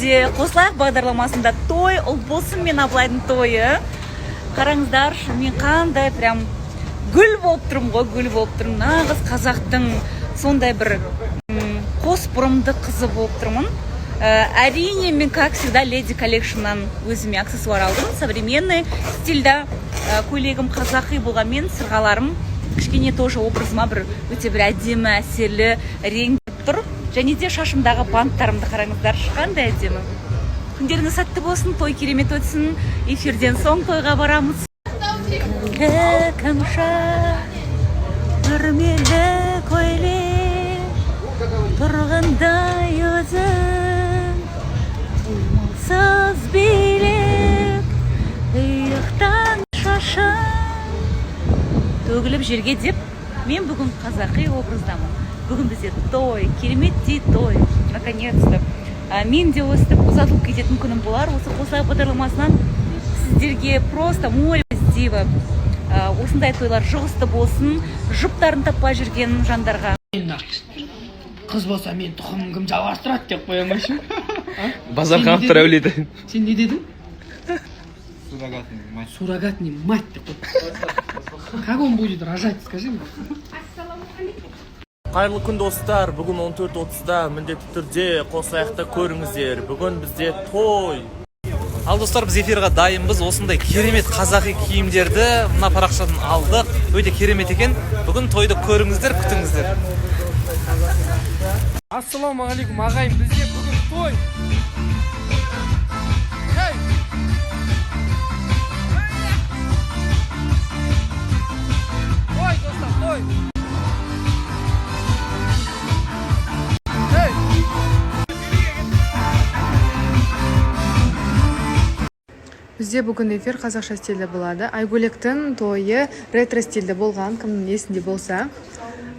бізде қосылайық бағдарламасында той, ұл болсын мен Абылайдың тойы. Қараңыздаршы, мен қандай прям гүл болып тұрмын ғой, гүл болып тұрмын. Нағыз қазақтың сондай бір қос бұрымды қызы болып тұрмын. Әрине, мен как всегда Леди коллекшннан өзіме аксессуар алдым. Современный стильда көйлегім қазақи болғанмен сырғаларым кішкене тоже образыма бір өте бір әдемі, әсерлі реңдеп тұр. Және де шашымдағы банттарымды қараңыздаршы, қандай әдемі. Күндеріңіз сәтті болсын, той керемет өтсін. Эфирден соң тойға барамыз. Кімша үрмелі көйлек тұрғандай өзің, ұймалсыз билеп иықтан шашың төгіліп жерге деп, мен бүгін қазақи образдамын. Бүгін бізде той, кереметтей той, наконец-то. Мен де өстіп ұзатылып кететін күнім болар. Осы қосылайық бағдарламасынан сіздерге просто море іздейді. Осындай тойлар жұғысты болсын, жұптарын таппай жүрген жандарға. Қыз болса мен тұқымым кім жалғастырады деп қоямайшы. Базархан Абдырәулиді. Сен не дедің? Суррогатный мать. Суррогатный мать деп қой. Как он будет рожать, скажи мне. Қайырлы күн достар, бүгін 14:30-да міндетті түрде қосылайықта көріңіздер. Бүгін бізде той. Ал достар, біз эфирға дайынбыз. Осындай керемет қазақи киімдерді мына парақшадан алдық. Өте керемет екен. Бүгін тойды көріңіздер, күтіңіздер. Ассалаумағалейкум ағайын, бізде бүгін той. Той достар, той. Бізде бүгін эфир қазақша стильде болады. Айгөлектің тойы ретро стильде болған, кімнің есінде болса.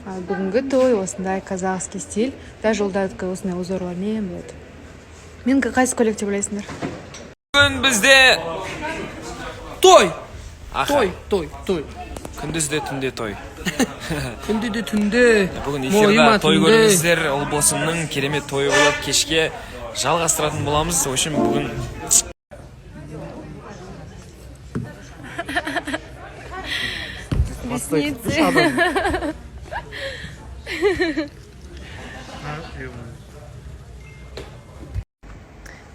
Бүгінгі той осындай казахский стиль. Даже ұлдадыққа осындай узорлармен болады. Мен қайсы көйлек деп ойлайсыңдар? Бүгін бізде Той. Ахай. Той. Күндізде түнде той. Күнде де түнде. Бүгін эфирда той көріңіздер. Ұл болсынның керемет тойы болады. Кешке жалғастыратын боламыз. В общем, бүгін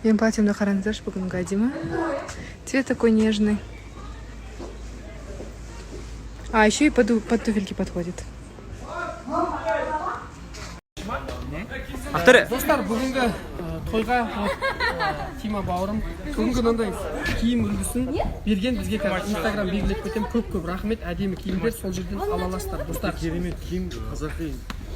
Мен платьемді қараңыздаршы, бүгінгі әдемі. Цвет такой нежный. А еще и под туфельки подходит. Достар, бүгінгі тойға Тима бауырым бүгінгі мынандай киім үлгісін берген бізге қазір Инстаграм белгілеп кетем. Көп рахмет, әдемі киімдер сол жерден ала аласыздар. Достар, Керемет киім қазақи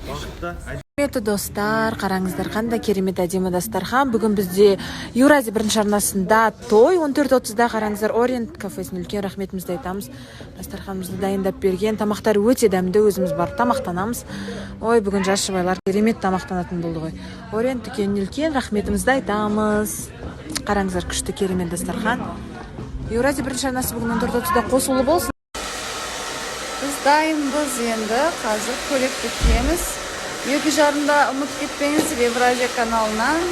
бақытта. Керемет достар, қараңыздар, қандай керемет әдемі дастархан. Бүгін бізде Еуразия бірінші арнасында той 14:30-да қараңыздар. Ориент кафесіне үлкен рахметімізді айтамыз. Дастарханымызды дайындап берген, тамақтар өте дәмді, өзіміз барып тамақтанамыз. Ой, бүгін жас жұбайлар керемет тамақтанатын болды ғой. Ориент дүкеніне үлкен рахметімізді айтамыз. Қараңыздар, күшті керемет дастархан. Еуразия бірінші арнасы бүгін 14:30-да қосулы болсын. Біз дайынбыз енді, қазір көйлекті киеміз. 2:30-да ұмытып кетпеңіз, Евразия каналынан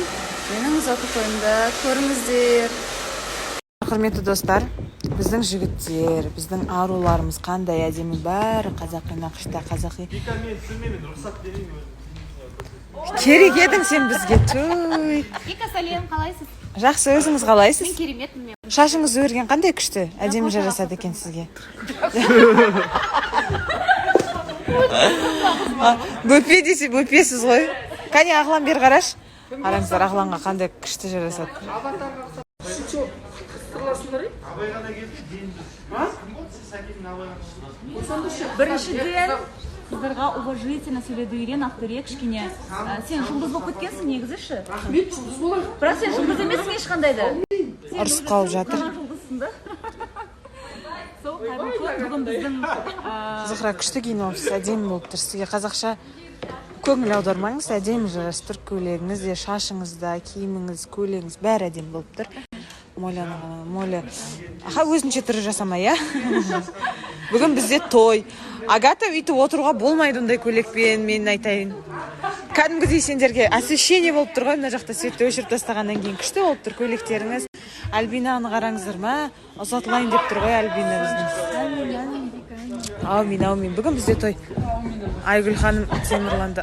менің ұзату тойымды көріңіздер. Құрметті достар, біздің жігіттер, біздің аруларымыз қандай әдемі, бәрі қазақи нақышта, қазақи. Керек едің сен бізге, туй. Вика, сәлем, қалайсыз? Жақсы, өзіңіз қалайсыз? Мен кереметпін. Шашыңыз өрген қандай күшті, әдемі жарасады екен сізге. Бөпе десе бөпесіз ғой. Кәне ағылан бер қараш. Қараңыздар, ағыланға қандай күшті жарасады. Біріншіден қыздарға уважительно сөйлеуді үйрен, ақтория кішкене. Сен жұлдыз болып кеткенсің негізі. Бірақ сен жұлдыз емессің ешқандайда. Ұрысып қалып жатыр. Сол қайырлы күн, бүгін біздің Зухра, күшті киініп алыпсыз, әдемі болып тұр. Сізге қазақша көңіл аудармаңыз, әдемі жарасып тұр. Көйлегіңіз де, шашыңыз да, киіміңіз, көйлегіңіз бәрі әдемі болып тұр. Моля, өзінше түрі жасамай, Бүгін бізде той. Агата үйтіп отыруға болмайды ондай көйлекпен, мен айтайын. Кәдімгідей сендерге освещение болып тұр ғой, мына жақта светті өшіріп тастағаннан кейін күшті болып тұр көйлектеріңіз. Альбинаны қараңыздар ма? Ұзатылайын деп тұр ғой Альбина біздің. Аумин. Бүгін бізде той. Айгүл ханым Темірланды.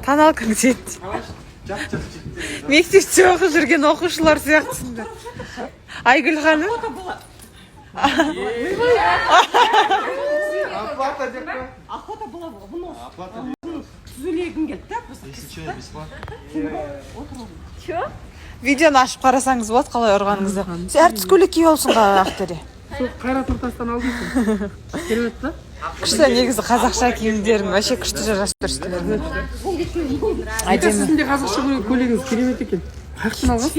Таналкаң жетті. Мектепте оқып жүрген оқушылар сияқтысыңдар. Айгүл ханым. Охота была в нос. Түзелегім келді да. Видеоны ашып қарасаңыз болады қалай ұрғаныңызды. Сен әртіс көйлек киіп алсың ғой Ақтөре. Сол қайрат нұртастан алдың. Керемет па? Күшті негізі қазақша киімдерің вообще күшті жарасып тұрсыңдар. Сіздің де қазақша көйлегіңіз керемет екен. Қаяқтан алғансыз?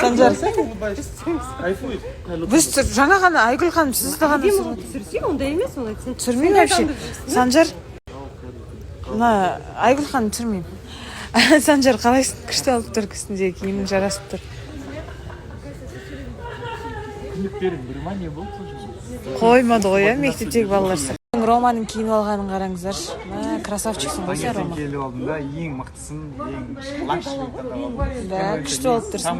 Санжар. Біз жаңа ғана Айгүл ханым сіз де ғана Түсірсең, ондай емес олай. түсірмеймін вообще. Санжар. Мына Айгүл ханым түсірмеймін. Санжар қалайсың? Күшті алып тұр, үстіндегі киімің жарасып тұр. Қоймады ғой, мектептегі балалар. Романың киініп алғанын қараңыздар. Красавчиксің ғой сен, Рома. келіп алдым да, ең мықтысын, ең лакшери. Да, күшті болып тұрсың.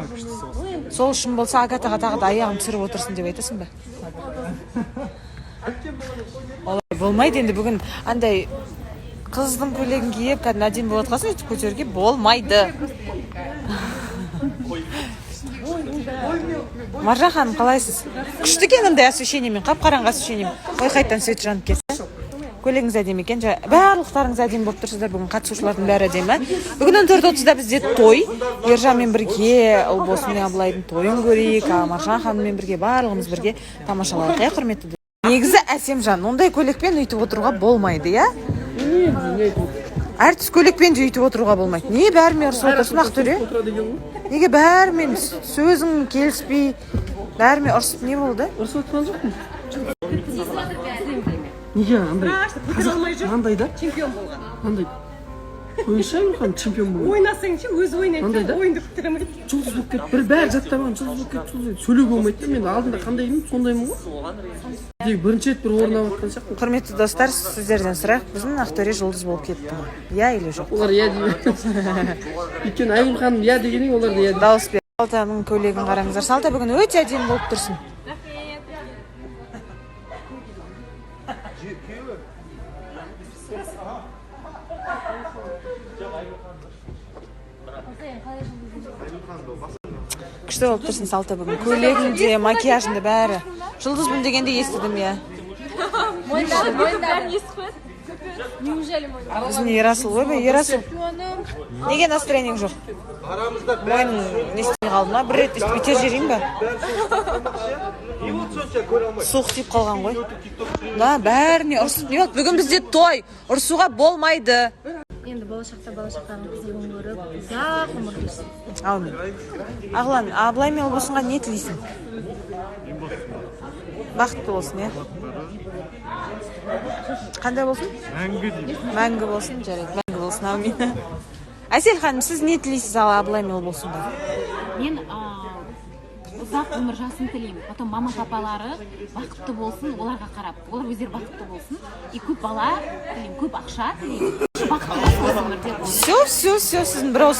Сол үшін болса Агатаға тағы да аяғын түсіріп отырсын деп айтасың ба? Олай болмайды енді бүгін андай қыздың көйлегін киіп, кәдімгі әдемі болып қалсын, өйтіп көтеруге болмайды. Маржан ханым, қалайсыз? Күшті екен андай освещениемен, қап-қараңғы освещениемен. Ой, қайттан свет жанып кетті. Көйлегіңіз әдемі екен. Барлықтарыңыз әдемі болып тұрсыздар, бүгін қатысушылардың бәрі әдемі. Бүгін 14:30-да бізде той. Ержанмен бірге Ұлбосын мен Абылайдың тойын көрейік. Маржан ханыммен бірге барлығымыз бірге тамашалайық, иә, құрметті. Негізі Әсемжан, ондай көйлекпен өйтіп отыруға болмайды, иә? Әртіс көйлекпен де өйтіп отыруға болмайды. Не бәрімен ұрысып отырсың, Ақтөре? Неге бәрімен сөзің келіспей, бәрімен ұрысып не болды? Ұрысып отырған жоқпын. Неге андай? Қазақ андай да? Чемпион болған. Андай. Ойынша хан чемпион болған. Ойнасаңшы, өзі ойнайды. Ойынды күттіремейді. Жұлдыз болып кетті. Бір бәрі жаттап алған жұлдыз болып кетті. Сөйлеуге болмайды да. Мен алдында қандаймын, сондаймын ғой. Бірінші рет бір орын алып жатқан сияқты. Құрметті достар, сіздерден сұрақ, біздің Ақтөре жұлдыз болып кетті ме? Я или жоқ? Олар я дейді. Өйткені Айгүл ханым я дегеннен олар да я дейді. Дауыс бер. Салтаның көйлегін қараңыздар. Салта бүгін өте әдемі болып тұрсың. Күшті болып тұрсың Салта бүгін. Көйлегінде, макияжында бәрі. Жұлдызбын дегенде естідім, я. Біздің Ерасыл ғой бе? Ерасыл. Неге настроениең жоқ? Мойның не істей қалды ма? Бір рет битер жерейін ба? Суық тиіп қалған ғой. Да, бәріне ұрысып не болды? Бүгін бізде той. Ұрысуға болмайды. Енді болашақтағы қызығын көріп, ұзақ ғұмыр кешсін. Аумин. Ағылан, Абылай мен Ұлбосынға не тілейсің? Бақытты болсын, е? Қандай болсын? Мәңгі деймін. Мәңгі болсын, жарайды. Мәңгі болсын, аумин. Әсел ханым, сіз не тілейсіз Абылай мен Ұлбосынға? Мен ұзақ ғұмыр жасын тілеймін. Потом мама папалары бақытты болсын, оларға қарап. Олар өздері бақытты болсын. И көп бала тілеймін, көп ақша тілеймін. Бақытты болсын өмірде. Все, сіздің бір